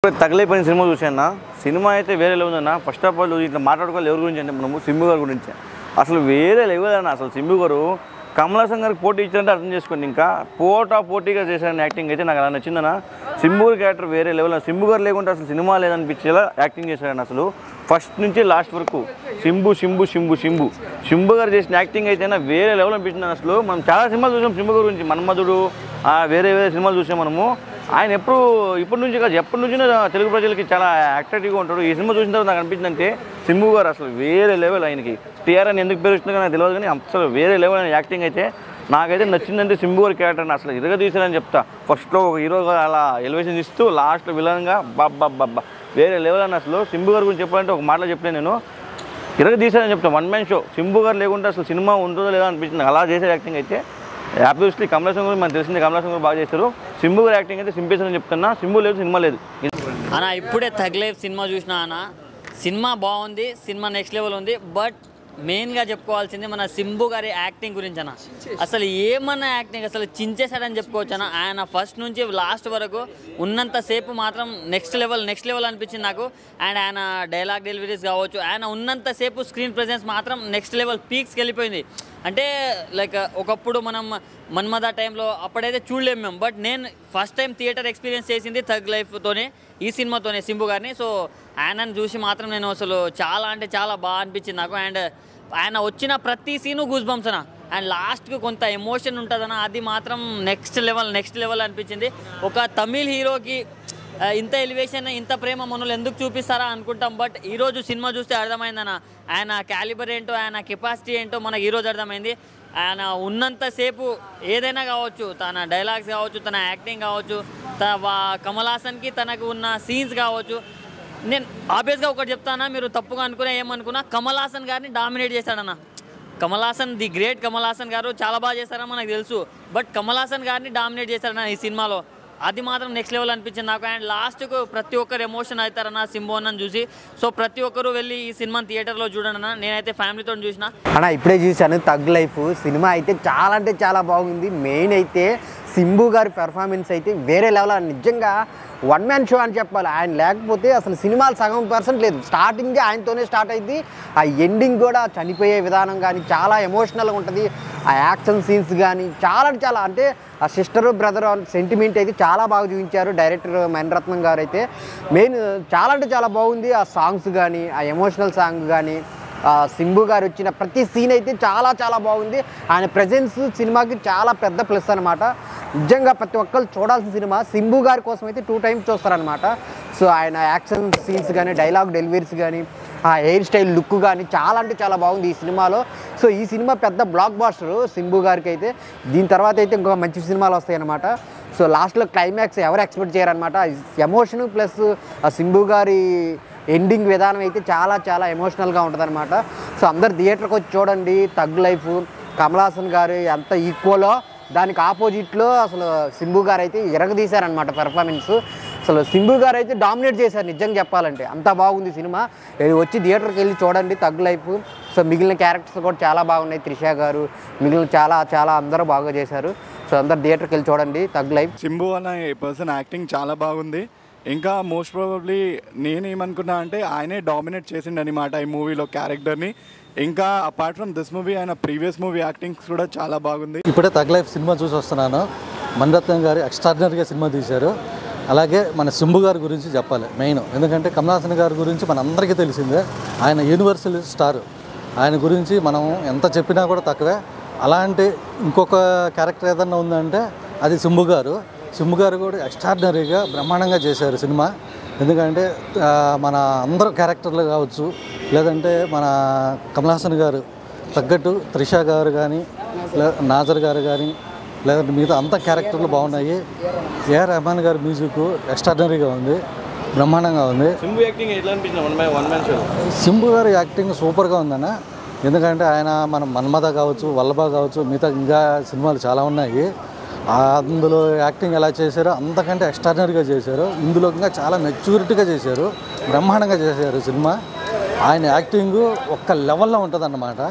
తగలేపోయిన cinema చూసాను. Cinema అయితే వేరే లెవెల్ అన్న. ఫస్ట్ ఆఫ్ ఆల్ ఇట్లా మాట్లాడుకోవాలి ఎవరి గురించి అంటే మనము సింబు గారి గురించి అసలు వేరే లెవెల్ అన్న. అసలు సింబు గారు కమల్ హాసన్ గారికి పోటీ ఇచ్చారంటే అర్థం చేసుకోండి. ఇంకా పోటీగా చేశారని యాక్టింగ్ అయితే నాకు అలా నచ్చిందన్న. సింబు గారి క్యారెక్టర్ వేరే లెవెల్. సింబు గారు లేకుంటే అసలు సినిమా లేదనిపించేలా యాక్టింగ్ చేశారని అసలు ఫస్ట్ నుంచి లాస్ట్ వరకు సింబు గారు చేసిన యాక్టింగ్ అయితే వేరే లెవెల్ అనిపించింది. అసలు మనం చాలా సినిమాలు చూసాం సింబు గారి గురించి, మన్మధుడు, వేరే సినిమాలు చూసాం మనము. ఆయన ఇప్పటి నుంచి కాదు ఎప్పటి నుంచి తెలుగు ప్రజలకి చాలా యాక్టివ్గా ఉంటాడు. ఈ సినిమా చూసిన తర్వాత నాకు అనిపించిందంటే సింబు గారు అసలు వేరే లెవెల్. ఆయనకి టీఆర్ అని ఎందుకు పేరు వచ్చిందో నాకు తెలియదు, కానీ అసలు వేరే లెవెల్ అనే యాక్టింగ్ అయితే నాకైతే నచ్చిందంటే సింబు గారి క్యారెక్టర్ని అసలు ఇరగదీశారని చెప్తా. ఫస్ట్లో ఒక హీరోగా అలా ఎలివేషన్ ఇస్తూ లాస్ట్లో విలన్గా బాబ్బా వేరే లెవెల్ అని. అసలు సింబు గారి గురించి చెప్పాలంటే ఒక మాటలో చెప్పలేను నేను, ఇరగదీశారని చెప్తాను. One man show. సింబు గారు లేకుంటే అసలు సినిమా ఉంటుందో లేదో అనిపించింది. అలా చేసే యాక్టింగ్ అయితే ఆబ్వియస్లీ కమల్ హాసన్ గురించి మనకు తెలిసింది, కమల్ హాసన్ గురించి బాగా చేస్తారు. సింబు గారి యాక్టింగ్ అయితే సింపేషన్ అని చెప్తున్నా. సింబు లేదు సినిమా లేదు అన్న. ఇప్పుడే తగ్లైఫ్ సినిమా చూసినా అన్న. సినిమా బాగుంది, సినిమా నెక్స్ట్ లెవెల్ ఉంది. బట్ మెయిన్గా చెప్పుకోవాల్సింది మన సింబు గారి యాక్టింగ్ గురించి అన్న. అసలు ఏమన్నా యాక్టింగ్ అసలు చించేశాడని చెప్పుకోవచ్చు అన్న. ఆయన ఫస్ట్ నుంచి లాస్ట్ వరకు ఉన్నంతసేపు మాత్రం నెక్స్ట్ లెవెల్ అనిపించింది నాకు. అండ్ ఆయన డైలాగ్ డెలివరీస్ కావచ్చు, ఆయన ఉన్నంతసేపు స్క్రీన్ ప్రెజెన్స్ మాత్రం నెక్స్ట్ లెవెల్ పీక్స్కి వెళ్ళిపోయింది. అంటే లైక్ ఒకప్పుడు మనం మన్మథ టైంలో అప్పుడైతే చూడలేము మేము. బట్ నేను ఫస్ట్ టైం థియేటర్ ఎక్స్పీరియన్స్ చేసింది థగ్ లైఫ్తోనే, ఈ సినిమాతోనే సింబు గారిని. సో ఆయనను చూసి మాత్రం నేను అసలు చాలా అంటే చాలా బాగా అనిపించింది నాకు. అండ్ ఆయన వచ్చిన ప్రతి సీను గూస్ బంప్స్ అన్న. అండ్ లాస్ట్కి కొంత ఎమోషన్ ఉంటుందన్న, అది మాత్రం నెక్స్ట్ లెవెల్ అనిపించింది. ఒక తమిళ్ హీరోకి ఇంత ఎలివేషన్ ఇంత ప్రేమ మనల్ని ఎందుకు చూపిస్తారా అనుకుంటాం. బట్ ఈరోజు సినిమా చూస్తే అర్థమైందన్న, ఆయన క్యాలిబర్ ఏంటో, ఆయన కెపాసిటీ ఏంటో మనకు ఈరోజు అర్థమైంది. ఆయన ఉన్నంతసేపు ఏదైనా కావచ్చు, తన డైలాగ్స్ కావచ్చు, తన యాక్టింగ్ కావచ్చు, కమల్ హాసన్కి తనకు ఉన్న సీన్స్ కావచ్చు. నేను ఆబ్వియస్గా ఒకటి చెప్తానా, మీరు తప్పుగా అనుకున్నా ఏమనుకున్నా, కమల్ హాసన్ గారిని డామినేట్ చేశాడన్న. కమల్ హాసన్ ది గ్రేట్ కమల్ హాసన్ గారు చాలా బాగా చేశారని మనకు తెలుసు. బట్ కమల్ హాసన్ గారిని డామినేట్ చేశాడన్న ఈ సినిమాలో. అది మాత్రం నెక్స్ట్ లెవెల్ అనిపించింది నాకు. అండ్ లాస్ట్కు ప్రతి ఒక్కరు ఎమోషన్ అవుతారన్న సింబు అన్నని చూసి. సో ప్రతి ఒక్కరు వెళ్ళి ఈ సినిమాని థియేటర్లో చూడండి అన్న. నేనైతే ఫ్యామిలీతో చూసిన అన్న. ఇప్పుడే చూశాను తగ్ లైఫ్ సినిమా అయితే చాలా అంటే చాలా బాగుంది. మెయిన్ అయితే సింబు గారి పెర్ఫార్మెన్స్ అయితే వేరే లెవెల్. నిజంగా వన్ మ్యాన్ షో అని చెప్పాలి. ఆయన లేకపోతే అసలు సినిమాలు సగం పర్సెంట్ లేదు. స్టార్టింగే ఆయనతోనే స్టార్ట్ అయింది. ఆ ఎండింగ్ కూడా చనిపోయే విధానం కానీ చాలా ఎమోషనల్గా ఉంటుంది. ఆ యాక్షన్ సీన్స్ కానీ చాలా అంటే ఆ సిస్టర్ బ్రదర్ సెంటిమెంట్ అయితే చాలా బాగా చూపించారు డైరెక్టర్ మణిరత్నం గారు అయితే. మెయిన్ చాలా అంటే చాలా బాగుంది. ఆ సాంగ్స్ కానీ, ఆ ఎమోషనల్ సాంగ్ కానీ, సింబు గారు వచ్చిన ప్రతి సీన్ అయితే చాలా బాగుంది. ఆయన ప్రజెన్స్ సినిమాకి చాలా పెద్ద ప్లస్ అనమాట. నిజంగా ప్రతి ఒక్కరు చూడాల్సిన సినిమా. సింబు గారి కోసం అయితే 2 times చూస్తారనమాట. సో ఆయన యాక్షన్ సీన్స్ కానీ, డైలాగ్ డెలివరీస్ కానీ, ఆ హెయిర్ స్టైల్ లుక్ కానీ చాలా అంటే చాలా బాగుంది ఈ సినిమాలో. సో ఈ సినిమా పెద్ద బ్లాక్ బాస్టర్ సింబు గారికి అయితే. దీని తర్వాత అయితే ఇంకో మంచి సినిమాలు వస్తాయి అన్నమాట. సో లాస్ట్లో క్లైమాక్స్ ఎవరు ఎక్స్పెక్ట్ చేయరనమాట. ఎమోషన్ ప్లస్ ఆ సింబు గారి ఎండింగ్ విధానం అయితే చాలా ఎమోషనల్గా ఉంటుంది అనమాట. సో అందరు థియేటర్కి వచ్చి చూడండి. తగ్ లైఫ్ కమల్ హాసన్ గారు ఎంత ఈక్వలో దానికి ఆపోజిట్లో అసలు సింబు గారు అయితే ఇరగదీశారనమాట పెర్ఫార్మెన్స్. అసలు సింబు గారు అయితే డామినేట్ చేశారు నిజంగా చెప్పాలంటే. అంత బాగుంది సినిమా. వచ్చి థియేటర్కి వెళ్ళి చూడండి తగ్ లైఫ్. సో మిగిలిన క్యారెక్టర్స్ కూడా చాలా బాగున్నాయి. త్రిష గారు మిగిలిన చాలా అందరూ బాగా చేశారు. సో అందరు థియేటర్కి వెళ్ళి చూడండి తగ్ లైఫ్. సింబు అనే పర్సన్ యాక్టింగ్ చాలా బాగుంది. ఇంకా మోస్ట్ ప్రాబబ్లీ నేనేమనుకున్నా అంటే ఆయనే డామినేట్ చేసిండు అనమాట ఈ మూవీలో క్యారెక్టర్ని. ఇంకా అపార్ట్ ఫ్రమ్ దిస్ మూవీ ఆయన ప్రీవియస్ మూవీ యాక్టింగ్ కూడా చాలా బాగుంది. ఇప్పుడే తగ్ లైఫ్ సినిమా చూసి వస్తున్నాను. మణిరత్నం గారు ఎక్స్ట్రాడినరీగా సినిమా తీశారు. అలాగే మన సింబు గారి గురించి చెప్పాలి మెయిన్. ఎందుకంటే కమల్ హాసన్ గారి గురించి మనందరికీ తెలిసిందే. ఆయన యూనివర్సల్ స్టార్. ఆయన గురించి మనం ఎంత చెప్పినా కూడా తక్కువే. అలాంటి ఇంకొక క్యారెక్టర్ ఏదన్నా ఉందంటే అది సింబు గారు. సింబు గారు కూడా ఎక్స్ట్రాడినరీగా బ్రహ్మాండంగా చేశారు సినిమా. ఎందుకంటే మన అందరూ క్యారెక్టర్లు కావచ్చు, లేదంటే మన కమల్ హాసన్ గారు తగ్గట్టు త్రిష గారు కానీ, నాజర్ గారు కానీ, లేదంటే మిగతా అంత క్యారెక్టర్లు బాగున్నాయి. ఏఆర్ రెహమాన్ గారి మ్యూజిక్ ఎక్స్ట్రాడినరీగా ఉంది, బ్రహ్మాండంగా ఉంది. సింబు గారి యాక్టింగ్ సూపర్గా ఉందన్న. ఎందుకంటే ఆయన మన మన్మథ కావచ్చు, వల్లభ కావచ్చు, మిగతా ఇంకా సినిమాలు చాలా ఉన్నాయి. అందులో యాక్టింగ్ ఎలా చేశారో అంతకంటే ఎక్స్ట్రాడినరీగా చేశారు. ఇందులో ఇంకా చాలా మెచ్యూరిటీగా చేశారు, బ్రహ్మాండంగా చేశారు సినిమా. ఆయన యాక్టింగ్ ఒక్క లెవెల్లో ఉంటుందన్నమాట.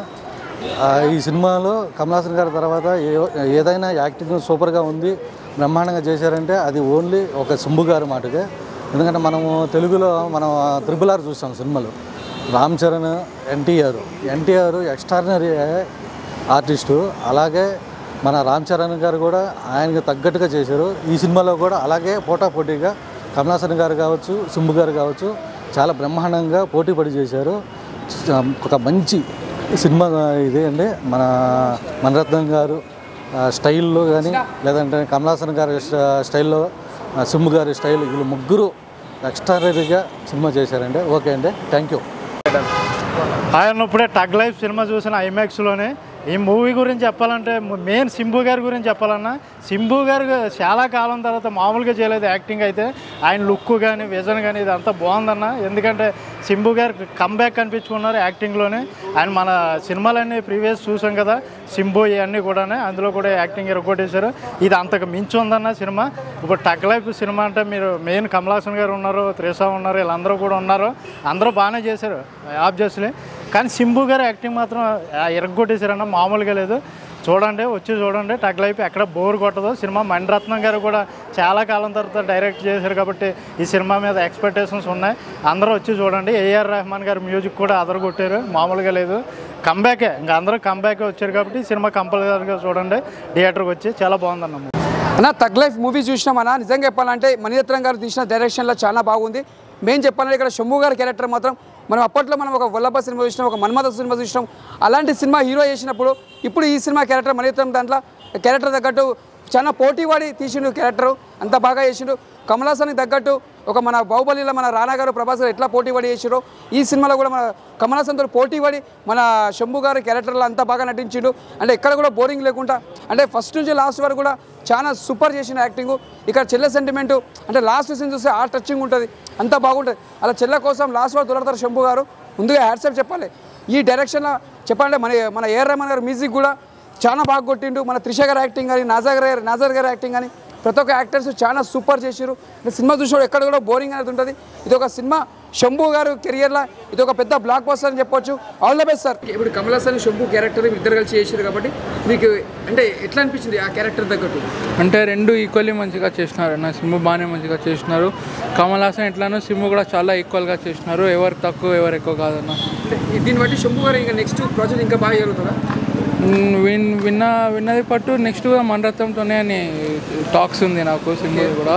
ఈ సినిమాలో కమల్ హాసన్ గారి తర్వాత ఏదైనా యాక్టింగ్ సూపర్గా ఉంది, బ్రహ్మాండంగా చేశారంటే అది ఓన్లీ ఒక సింబు గారి మాటకే. ఎందుకంటే మనము తెలుగులో మనం త్రిబుల్ ఆర్ చూసాం సినిమాలు. Ram Charan, NTR extraordinary artist. అలాగే మన రామ్ చరణ్ గారు కూడా ఆయనకు తగ్గట్టుగా చేశారు. ఈ సినిమాలో కూడా అలాగే పోటాపోటీగా కమలాసన్ గారు కావచ్చు, సింబు గారు కావచ్చు చాలా బ్రహ్మాండంగా పోటీ పడి చేశారు. ఒక మంచి సినిమా ఇది అండి. మన మణిరత్నం గారు స్టైల్లో కానీ, లేదంటే కమలాసన్ గారి స్టైల్లో, సింబు గారి స్టైల్, వీళ్ళు ముగ్గురు ఎక్స్ట్రాడనరీగా సినిమా చేశారండి. ఓకే అండి, థ్యాంక్ యూ. ఆయన ఇప్పుడే టగ్ లైఫ్ సినిమా చూసిన ఐమాక్స్లోనే. ఈ మూవీ గురించి చెప్పాలంటే మెయిన్ సింబు గారి గురించి చెప్పాలన్నా, సింబు గారు చాలా కాలం తర్వాత మామూలుగా చేయలేదు యాక్టింగ్ అయితే. ఆయన లుక్ కానీ విజన్ కానీ ఇదంతా బాగుందన్న. ఎందుకంటే సింబు గారు కంబ్యాక్ కనిపించుకున్నారు యాక్టింగ్లోనే. ఆయన మన సినిమాలన్నీ ప్రీవియస్ చూసాం కదా, సింబు ఇవన్నీ కూడా, అందులో కూడా యాక్టింగ్ ఎరగొట్టేశారు. ఇది అంతకు మించి ఉందన్న సినిమా. ఇప్పుడు టగ్ లైఫ్ సినిమా అంటే మీరు మెయిన్ కమలాసన్ గారు ఉన్నారు, త్రిష ఉన్నారు, వీళ్ళందరూ కూడా ఉన్నారు. అందరూ బాగానే చేశారు ఆబ్వియస్లీ. కానీ సింబు గారు యాక్టింగ్ మాత్రం ఎరగొట్టేశారన్న, మామూలుగా లేదు. చూడండి, వచ్చి చూడండి టగ్ లైఫ్, ఎక్కడ బోర్ కొట్టదు సినిమా. మణిరత్నం గారు కూడా చాలా కాలం తర్వాత డైరెక్ట్ చేశారు కాబట్టి ఈ సినిమా మీద ఎక్స్పెక్టేషన్స్ ఉన్నాయి. అందరూ వచ్చి చూడండి. ఏఆర్ రెహమాన్ గారు మ్యూజిక్ కూడా అదరగొట్టారు, మామూలుగా లేదు. కంబ్యాకే, ఇంకా అందరూ కంబ్యాకే వచ్చారు కాబట్టి ఈ సినిమా కంపల్సరీగా చూడండి థియేటర్కి వచ్చి. చాలా బాగుందన్న. అన్న టగ్ లైఫ్ మూవీ చూసినామన్నా, నిజంగా చెప్పాలంటే మణిరత్నం గారు తీసిన డైరెక్షన్లో చాలా బాగుంది. మెయిన్ చెప్పాలంటే ఇక్కడ శంభు గారి క్యారెక్టర్ మాత్రం మనం అప్పట్లో మనం ఒక వల్లభ సినిమా చూసినాం, ఒక మన్మథ సినిమా చూసినాం. అలాంటి సినిమా హీరో చేసినప్పుడు ఇప్పుడు ఈ సినిమా క్యారెక్టర్ మణిరత్నం దాంట్లో క్యారెక్టర్ తగ్గట్టు చాలా పోటీవాడి తీసిండు క్యారెక్టరు, అంత బాగా చేసిండు. కమలాసన్కి తగ్గట్టు ఒక మన బాహుబలిలో మన రానా గారు, ప్రభాస్ గారు ఎట్లా పోటీపడి చేసారో ఈ సినిమాలో కూడా మన కమలాసన్తో పోటీపడి మన శంభు గారి క్యారెక్టర్లో అంతా బాగా నటించిండు. అంటే ఎక్కడ కూడా బోరింగ్ లేకుండా, అంటే ఫస్ట్ నుంచి లాస్ట్ వరకు కూడా చాలా సూపర్ చేసిన యాక్టింగు. ఇక్కడ చెల్లె సెంటిమెంటు అంటే లాస్ట్ సీన్ చూస్తే ఆ టచింగ్ ఉంటుంది, అంతా బాగుంటుంది. అలా చెల్లె కోసం లాస్ట్ వరకు దొరుకుతారు శంభు గారు. ముందుగా హ్యాట్సాప్ చెప్పాలి. ఈ డైరెక్షన్లో చెప్పాలంటే మన ఏఆర్ రెహమాన్ గారు మ్యూజిక్ కూడా చాలా బాగా కొట్టిండు. మన త్రిష గారి యాక్టింగ్ కానీ, నాజర్ గారి యాక్టింగ్ కానీ ప్రతి ఒక్క యాక్టర్స్ చాలా సూపర్ చేశారు. సినిమా చూసినప్పుడు ఎక్కడ కూడా బోరింగ్ అనేది ఉంటుంది. ఇది ఒక సినిమా శంభు గారు కెరియర్లో ఇది ఒక పెద్ద బ్లాక్ బస్టర్ అని చెప్పొచ్చు. All the best sir. ఇప్పుడు కమలాసన్ శంభు క్యారెక్టర్ ఇద్దరు కలిసి చేశారు కాబట్టి మీకు అంటే ఎట్లా అనిపించింది ఆ క్యారెక్టర్ తగ్గట్టు? అంటే రెండు ఈక్వల్లీ మంచిగా చేసినారు అన్న. సింబు బాగానే మంచిగా చేసినారు. కమలాసన్ ఎట్లానో సింబు కూడా చాలా ఈక్వల్గా చేసినారు. ఎవరు తక్కువ ఎవరు ఎక్కువ కాదన్న. దీన్ని బట్టి శంభు గారు ఇంకా నెక్స్ట్ ప్రాజెక్ట్ ఇంకా బాగా జరుగుతుందా? విన్నది పట్టు నెక్స్ట్ మణిరత్నంతోనే అని టాక్స్ ఉంది నాకు. సింబు కూడా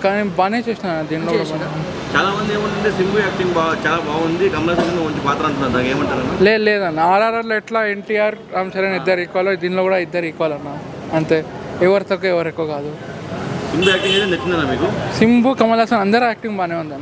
కానీ బాగానే చేసినాను దీనిలో కూడా. చాలా మంది ఏమంటే సింబు యాక్టింగ్ చాలా బాగుంది, కమలాసన్ మంచి పాత్ర అంటున్నారు, దానికి ఏమంటారు? లేదన్న. ఆర్ఆర్ఆర్లో ఎట్లా ఎన్టీఆర్, రామ్ చరణ్ ఇద్దరు ఈక్వల్, దీనిలో కూడా ఇద్దరు ఈక్వల్ అన్న. అంతే, ఎవరు తక్కువ ఎవరు ఎక్కువ కాదు. సింబు యాక్టింగ్ అయితే నచ్చిందన్న మీకు? సింబు, కమలాసన్ అందరూ యాక్టింగ్ బాగానే ఉంది.